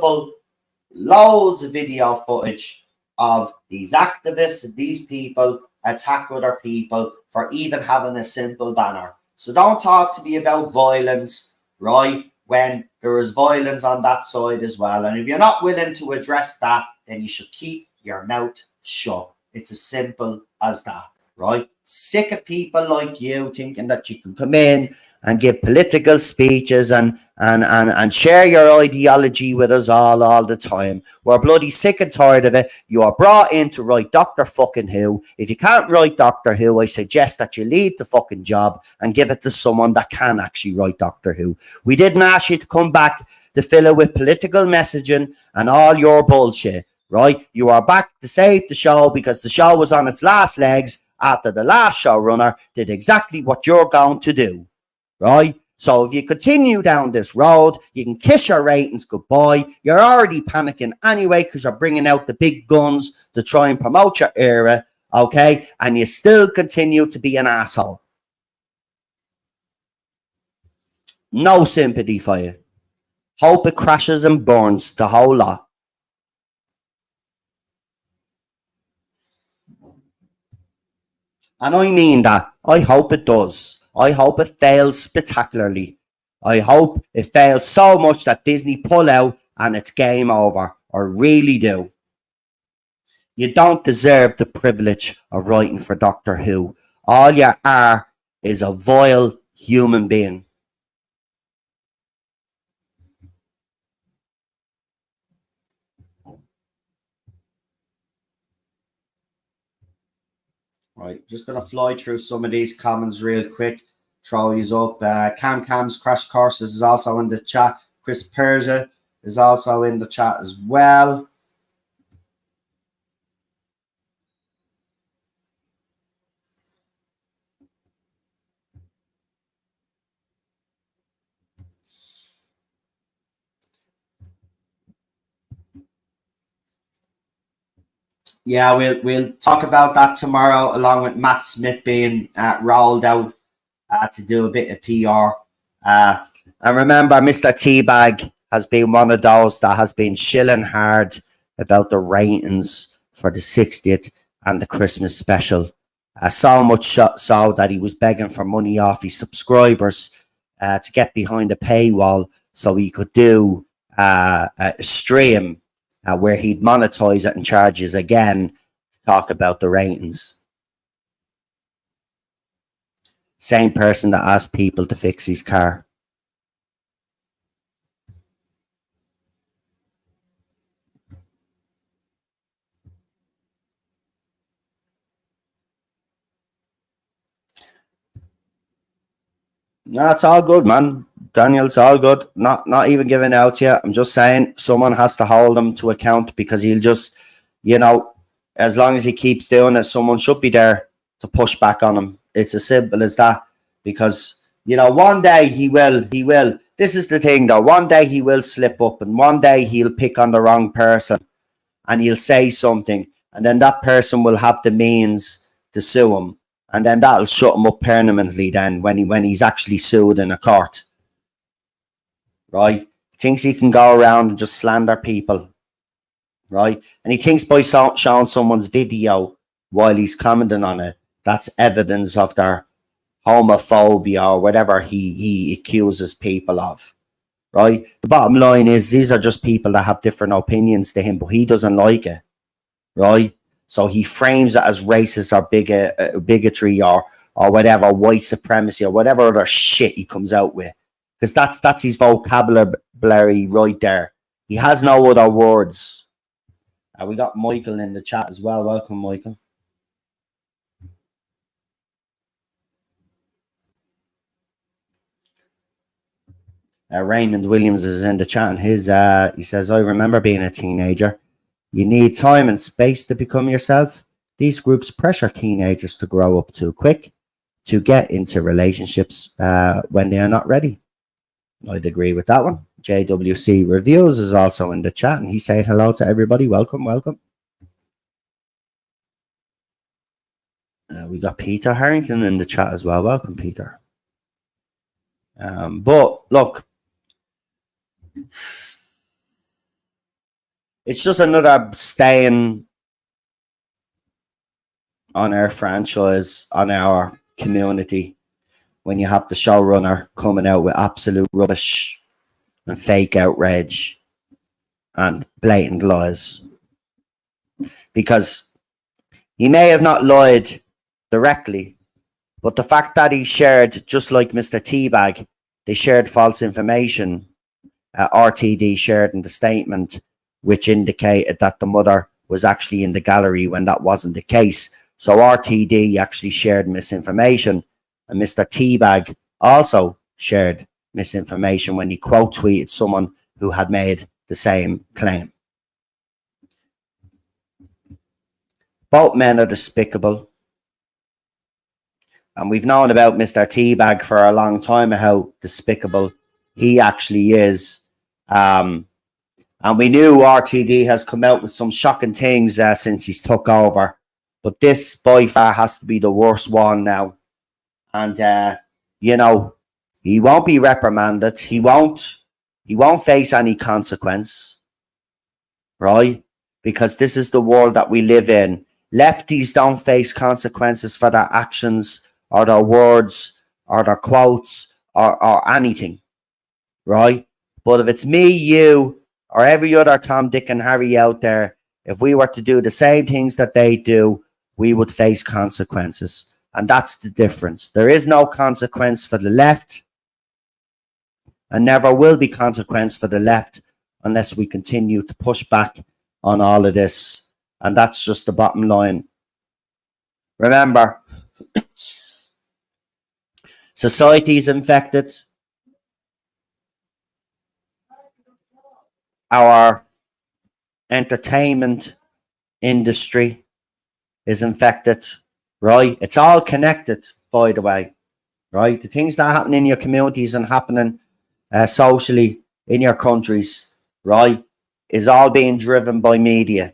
of video footage of these activists, these people attack other people for even having a simple banner. So don't talk to me about violence, right, when there is violence on that side as well. And if you're not willing to address that, then you should keep your mouth shut. It's as simple as that, right? Sick of people like you thinking that you can come in and give political speeches and share your ideology with us all the time. We're bloody sick and tired of it. You are brought in to write Doctor fucking Who. If you can't write Doctor Who, I suggest that you leave the fucking job and give it to someone that can actually write Doctor Who. We didn't ask you to come back to fill it with political messaging and all your bullshit, right? You are back to save the show because the show was on its last legs after the last showrunner did exactly what you're going to do. right? So if you continue down this road, you can kiss your ratings goodbye. You're already panicking anyway because you're bringing out the big guns to try and promote your era, okay? And you still continue to be an asshole. No sympathy for you. Hope it crashes and burns the whole lot. And I mean that. I hope it does. I hope it fails spectacularly. I hope it fails so much that Disney pull out and it's game over. I really do. You don't deserve the privilege of writing for Doctor Who. All you are is a vile human being. Right, just gonna fly through some of these comments real quick. Throw these up. Cam's Crash Courses is also in the chat. Chris Persia is also in the chat as well. Yeah, we'll talk about that tomorrow, along with Matt Smith being rolled out to do a bit of PR. And remember, Mr. Teabag has been one of those that has been shilling hard about the ratings for the 60th and the Christmas special. So much so that he was begging for money off his subscribers to get behind a paywall so he could do a stream where he'd monetize it and charges again to talk about the ratings. Same person that asked people to fix his car. No, it's all good, man. Daniel, it's all good. Not even giving out yet. I'm just saying someone has to hold him to account because he'll just, as long as he keeps doing it, someone should be there to push back on him. It's as simple as that. Because, one day he will. This is the thing, though. One day he will slip up and one day he'll pick on the wrong person and he'll say something. And then that person will have the means to sue him. And then that'll shut him up permanently then when he's actually sued in a court. Right? He thinks he can go around and just slander people. Right? And he thinks by showing someone's video while he's commenting on it, that's evidence of their homophobia or whatever he accuses people of. Right? The bottom line is these are just people that have different opinions to him, but he doesn't like it. Right? So he frames it as racist or bigotry or whatever, white supremacy or whatever other shit he comes out with. Because that's his vocabulary right there. He has no other words. We got Michael in the chat as well. Welcome, Michael. Raymond Williams is in the chat, and he says, I remember being a teenager. You need time and space to become yourself. These groups pressure teenagers to grow up too quick to get into relationships when they are not ready. I'd agree with that one. JWC Reviews is also in the chat, and he's saying hello to everybody. Welcome. We got Peter Harrington in the chat as well. Welcome, Peter. But look, it's just another stain on our franchise, on our community, when you have the showrunner coming out with absolute rubbish and fake outrage and blatant lies. Because he may have not lied directly, but the fact that he shared, just like Mr. Teabag, they shared false information. RTD shared in the statement, which indicated that the mother was actually in the gallery when that wasn't the case. So RTD actually shared misinformation, and Mr. Teabag also shared misinformation when he quote tweeted someone who had made the same claim. Both men are despicable. And we've known about Mr. Teagbag for a long time, how despicable he actually is. And we knew RTD has come out with some shocking things since he's took over. But this by far has to be the worst one now. And, he won't be reprimanded. He won't face any consequence, right? Because this is the world that we live in. Lefties don't face consequences for their actions or their words or their quotes or anything, right? But if it's me, you, or every other Tom, Dick, and Harry out there, if we were to do the same things that they do, we would face consequences. And that's the difference. There is no consequence for the left, and never will be consequence for the left unless we continue to push back on all of this. And that's just the bottom line. Remember, society is infected. Our entertainment industry is infected, right? It's all connected, by the way, right? The things that happen in your communities and happening socially in your countries, right, is all being driven by media,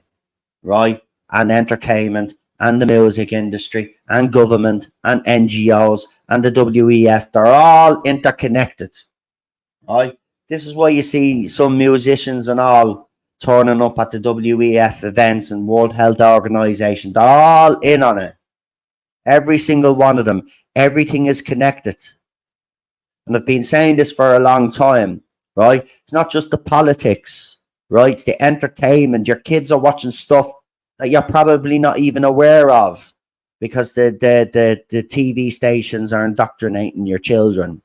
right, and entertainment and the music industry and government and NGOs and the WEF. They're all interconnected, right? This is why you see some musicians and all turning up at the WEF events and World Health Organization. They're all in on it. Every single one of them. Everything is connected. And I've been saying this for a long time, right? It's not just the politics, right? It's the entertainment. Your kids are watching stuff that you're probably not even aware of because the TV stations are indoctrinating your children.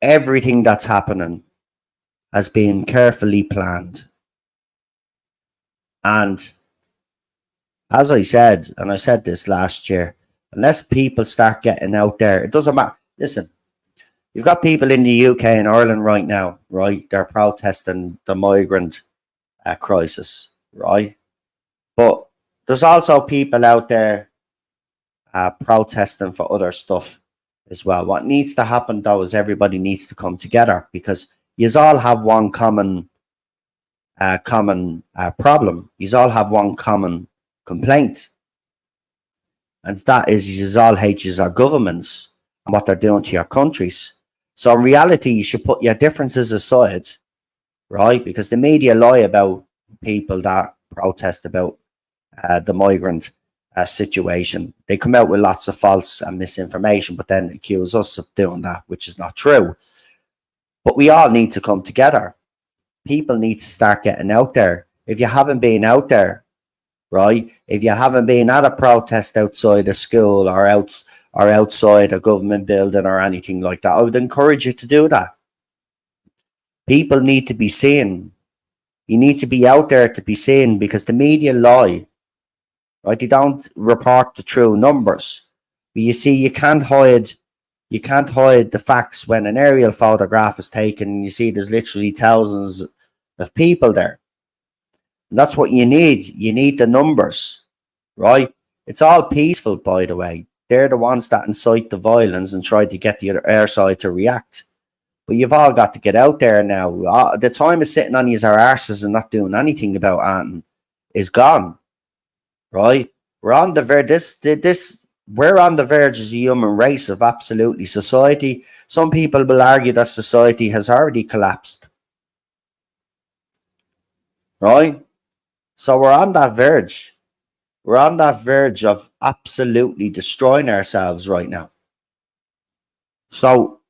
Everything that's happening has been carefully planned. And as I said, and I said this last year, unless people start getting out there, it doesn't matter. Listen, you've got people in the UK and Ireland right now, right? They're protesting the migrant crisis, right? But there's also people out there protesting for other stuff as well. What needs to happen, though, is everybody needs to come together because you all have one common problem. You all have one common complaint. And that is you all hate our governments and what they're doing to your countries. So in reality, you should put your differences aside, right? Because the media lie about people that protest about the migrant situation. They come out with lots of false and misinformation, but then accuse us of doing that, which is not true. But we all need to come together. People need to start getting out there. If you haven't been out there, right? If you haven't been at a protest outside a school or outside a government building or anything like that, I would encourage you to do that. People need to be seen. You need to be out there to be seen because the media lie, right? They don't report the true numbers. But you see, you can't hide the facts when an aerial photograph is taken and you see there's literally thousands of people there. And that's what you need. You need the numbers, right? It's all peaceful, by the way. They're the ones that incite the violence and try to get the other side to react. But you've all got to get out there now. The time of sitting on our arses and not doing anything about anything is gone, right? We're on the verge. We're on the verge as a human race of absolutely society. Some people will argue that society has already collapsed, right? So we're on that verge. We're on that verge of absolutely destroying ourselves right now. So,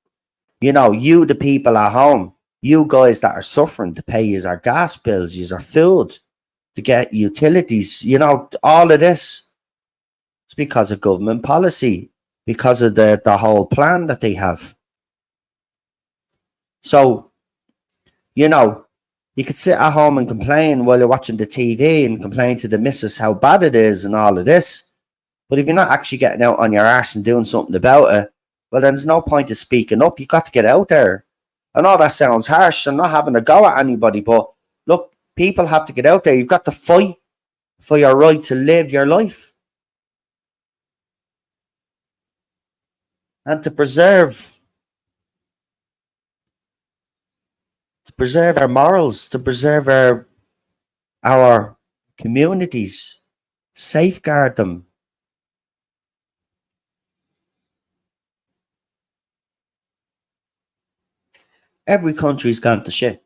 you, the people at home, you guys that are suffering to pay our gas bills, our food, to get utilities, all of this. It's because of government policy, because of the whole plan that they have. So, you could sit at home and complain while you're watching the TV and complain to the missus how bad it is and all of this. But if you're not actually getting out on your arse and doing something about it, well, then there's no point of speaking up. You've got to get out there. I know that sounds harsh. I'm not having a go at anybody, but look, people have to get out there. You've got to fight for your right to live your life. and to preserve our morals, to preserve our communities, safeguard them. Every country's gone to shit.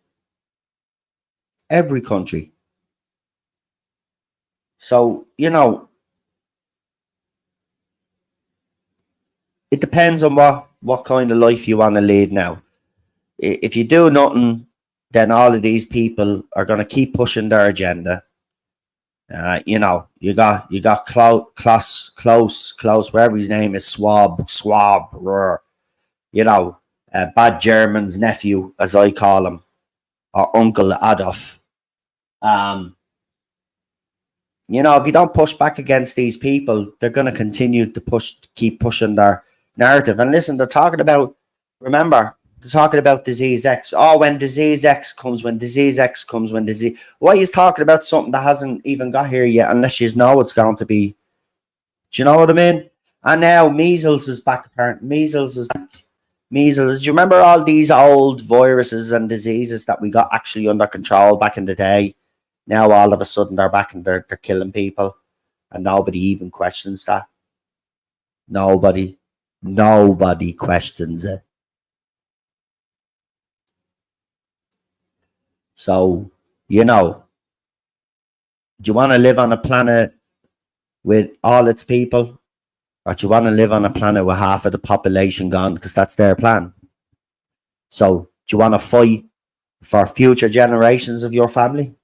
Every country. So, it depends on what kind of life you want to lead now. If you do nothing, then all of these people are going to keep pushing their agenda. You got close, wherever his name is, Swab, Bad German's nephew, as I call him, or Uncle Adolf. If you don't push back against these people, they're going to continue to keep pushing their narrative. And listen, they're talking about disease X. Oh, when disease X comes. Why he's talking about something that hasn't even got here yet, unless you know it's going to be. Do you know what I mean? And now measles is back. Apparently, measles is back. Measles. Do you remember all these old viruses and diseases that we got actually under control back in the day? Now all of a sudden they're back and they're killing people, and nobody even questions that. Nobody questions it. So, do you want to live on a planet with all its people, or do you want to live on a planet with half of the population gone, because that's their plan? So, do you want to fight for future generations of your family?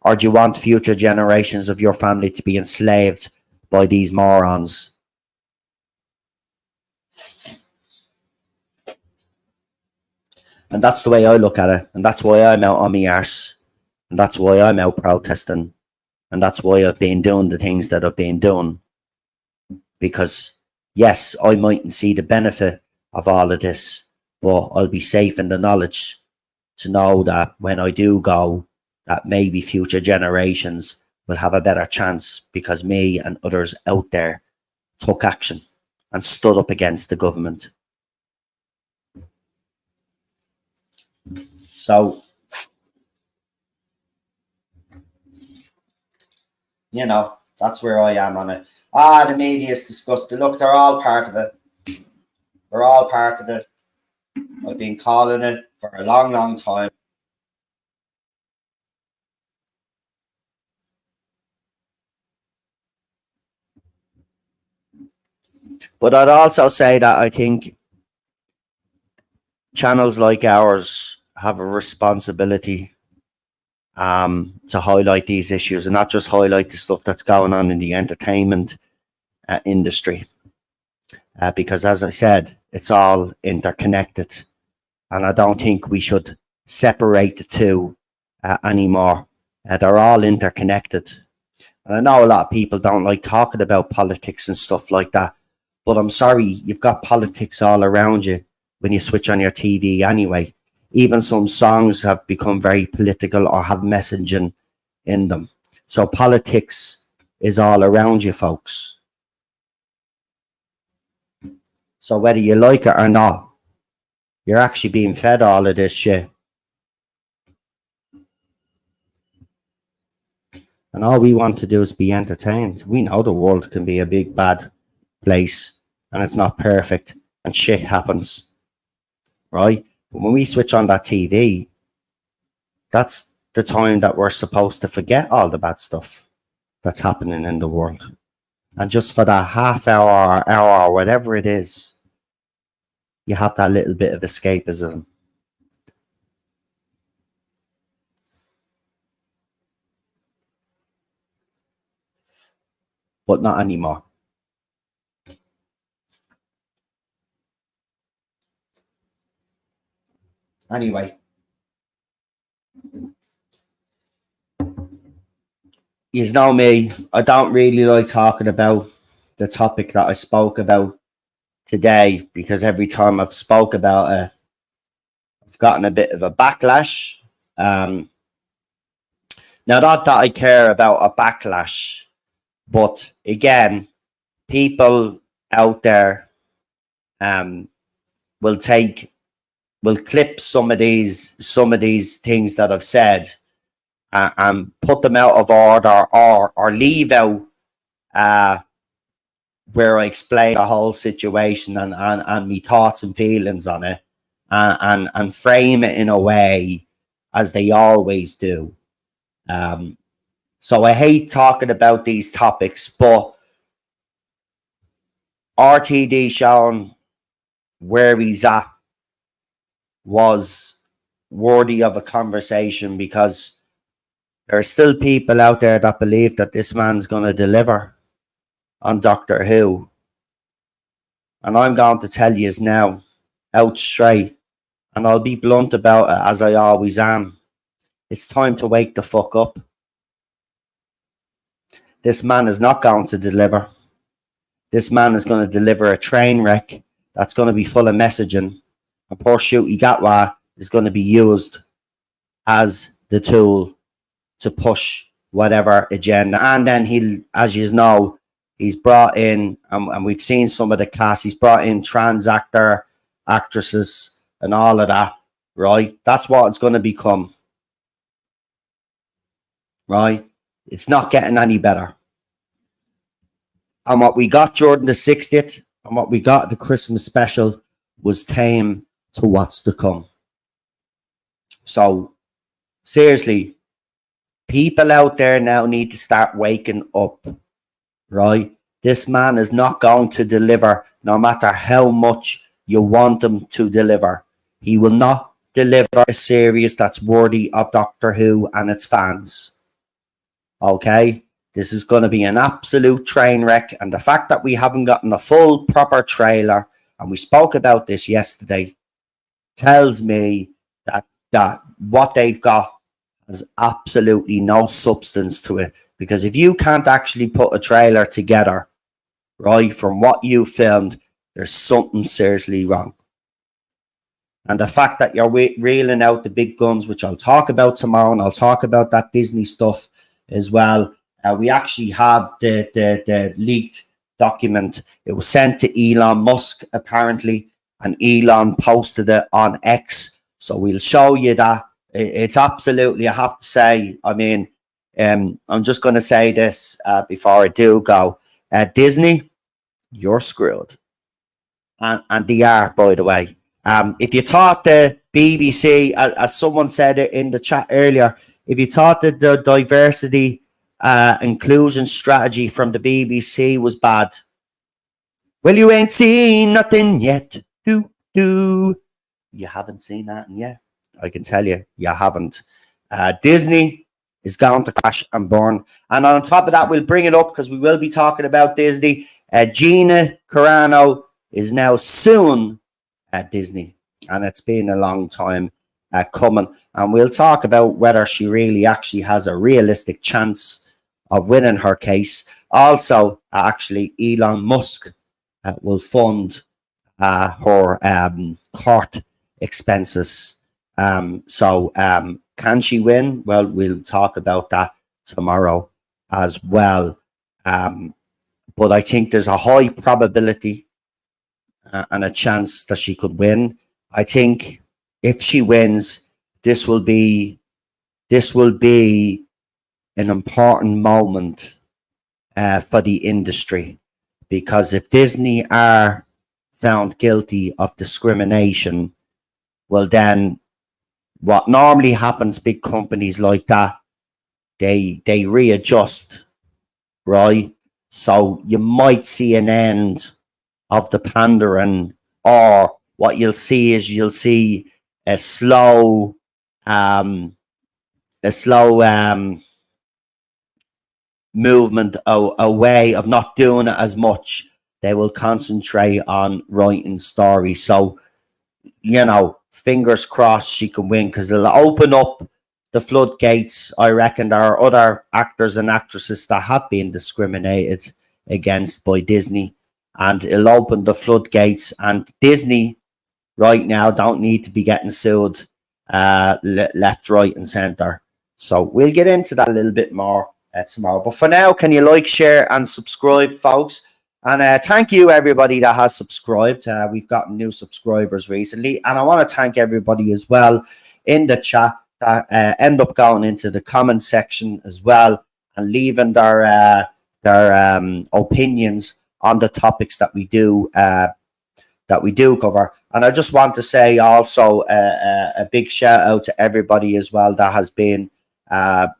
Or do you want future generations of your family to be enslaved by these morons? And that's the way I look at it. And that's why I'm out on my arse. And that's why I'm out protesting. And that's why I've been doing the things that I've been doing. Because, yes, I mightn't see the benefit of all of this, but I'll be safe in the knowledge to know that when I do go, that maybe future generations will have a better chance, because me and others out there took action and stood up against the government. So, that's where I am on it. The media is disgusting. Look, they're all part of it. We're all part of it. I've been calling it for a long, long time. But I'd also say that I think channels like ours have a responsibility to highlight these issues, and not just highlight the stuff that's going on in the entertainment industry. Because, as I said, it's all interconnected. And I don't think we should separate the two anymore. They're all interconnected. And I know a lot of people don't like talking about politics and stuff like that. But I'm sorry, you've got politics all around you when you switch on your TV anyway. Even some songs have become very political or have messaging in them. So politics is all around you, folks. So whether you like it or not, you're actually being fed all of this shit. And all we want to do is be entertained. We know the world can be a big bad place, and it's not perfect, and shit happens, right? But when we switch on that TV, that's the time that we're supposed to forget all the bad stuff that's happening in the world. And just for that half hour or hour or whatever it is, you have that little bit of escapism. But not anymore. Anyway, you know me, I don't really like talking about the topic that I spoke about today, because every time I've spoke about it, I've gotten a bit of a backlash. Now, not that I care about a backlash, but again, people out there will clip some of these things that I've said, and put them out of order, or leave out where I explain the whole situation and me thoughts and feelings on it, and frame it in a way as they always do. So I hate talking about these topics, but RTD showing where he's at was worthy of a conversation, because there are still people out there that believe that this man's going to deliver on Doctor Who. And I'm going to tell you now, out straight, and I'll be blunt about it as I always am. It's time to wake the fuck up. This man is not going to deliver. This man is going to deliver a train wreck that's going to be full of messaging. And poor Shooty Gatwa is going to be used as the tool to push whatever agenda. And then he'll, as you know, he's brought in, and we've seen some of the cast, he's brought in trans actresses and all of that, right? That's what it's going to become, right? It's not getting any better. And what we got during the 60th and what we got at the Christmas special was tame to what's to come. So, seriously, people out there now need to start waking up, right? This man is not going to deliver no matter how much you want him to deliver. He will not deliver a series that's worthy of Doctor Who and its fans. Okay? This is going to be an absolute train wreck. And the fact that we haven't gotten a full, proper trailer, and we spoke about this yesterday, tells me that what they've got has absolutely no substance to it. Because if you can't actually put a trailer together, right, from what you filmed, there's something seriously wrong. And the fact that you're reeling out the big guns, which I'll talk about tomorrow, and I'll talk about that Disney stuff as well. We actually have the leaked document. It was sent to Elon Musk, apparently, and Elon posted it on X. So we'll show you that. It's absolutely, I have to say, I mean, I'm just going to say this before I do go. Disney, you're screwed. And they are, by the way. If you thought the BBC, as someone said it in the chat earlier, if you thought that the diversity inclusion strategy from the BBC was bad, well, you ain't seen nothing yet. You haven't seen that yet. I can tell you, you haven't. Disney is going to crash and burn. And on top of that, we'll bring it up because we will be talking about Disney. Gina Carano is now soon at Disney, and it's been a long time coming. And we'll talk about whether she really actually has a realistic chance of winning her case. Also, actually, Elon Musk will fund her court expenses. So can she win? Well, we'll talk about that tomorrow as well. But I think there's a high probability and a chance that she could win. I think if she wins, this will be an important moment for the industry, because if Disney are found guilty of discrimination, well, then what normally happens, big companies like that, they readjust, right? So you might see an end of the pandering, or what you'll see is a slow movement away of not doing it as much. They will concentrate on writing stories. So, you know, fingers crossed she can win, because it'll open up the floodgates. I reckon there are other actors and actresses that have been discriminated against by Disney, and it'll open the floodgates. And Disney right now don't need to be getting sued left, right, and center. So we'll get into that a little bit more tomorrow. But for now, can you like, share, and subscribe, folks? And thank you, everybody that has subscribed. We've gotten new subscribers recently. And I want to thank everybody as well in the chat that end up going into the comment section as well and leaving their opinions on the topics that we do cover. And I just want to say also a big shout out to everybody as well that has been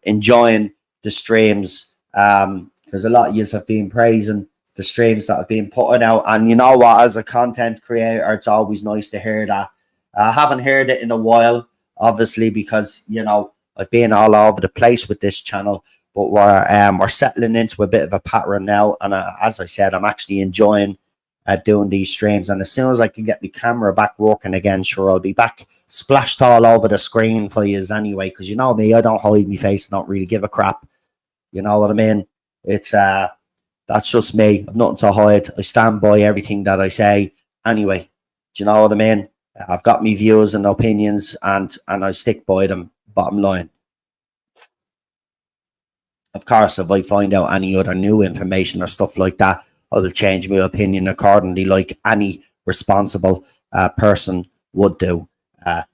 enjoying the streams, because a lot of you have been praising the streams that have been putting out. And you know what, as a content creator, it's always nice to hear that. I haven't heard it in a while, obviously, because, you know, I've been all over the place with this channel, but we're settling into a bit of a pattern now. And as I said, I'm actually enjoying doing these streams. And as soon as I can get my camera back working again, sure, I'll be back splashed all over the screen for you anyway, because you know me, I don't hide my face, I don't really give a crap. You know what I mean? It's that's just me. I've nothing to hide. I stand by everything that I say anyway. Do you know what I mean? I've got my views and opinions, and I stick by them, bottom line. Of course, if I find out any other new information or stuff like that, I will change my opinion accordingly, like any responsible person would do.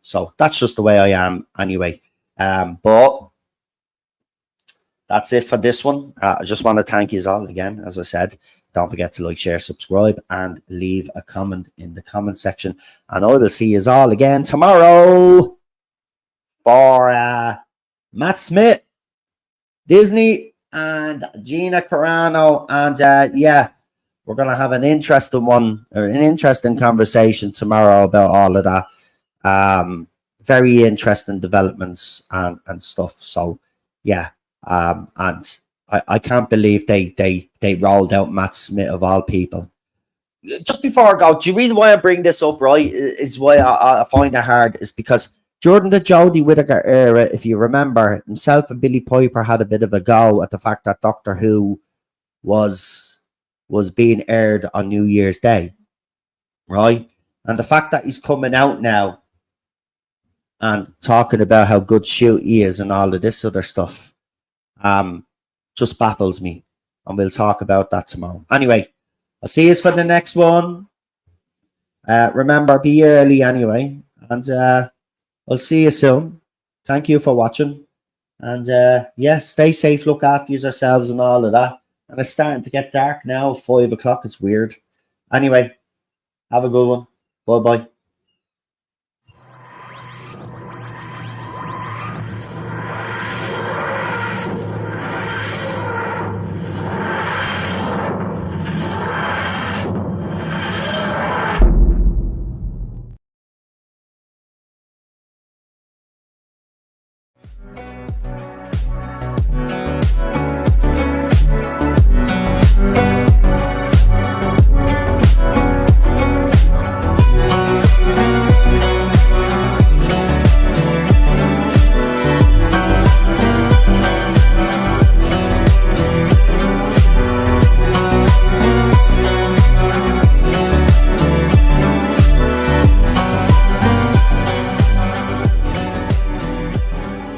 So that's just the way I am anyway. But that's it for this one. I just want to thank you all again. As I said, don't forget to like, share, subscribe, and leave a comment in the comment section. And I will see you all again tomorrow for Matt Smith, Disney, and Gina Carano. And yeah, we're going to have an interesting one, or an interesting conversation tomorrow about all of that. Very interesting developments and stuff. So yeah. And I can't believe they rolled out Matt Smith of all people. Just before I go, the reason why I bring this up, right, is why I find it hard, is because during the Jodie Whittaker era, if you remember, himself and Billy Piper had a bit of a go at the fact that Doctor Who was being aired on New Year's Day, right? And the fact that he's coming out now and talking about how good shoot he is and all of this other stuff, just baffles me, and we'll talk about that tomorrow. Anyway, I'll see you for the next one. Remember, be early anyway, and I'll see you soon. Thank you for watching, and yeah, stay safe, look after yourselves and all of that. And it's starting to get dark now, 5 o'clock. It's weird. Anyway, have a good one. Bye bye.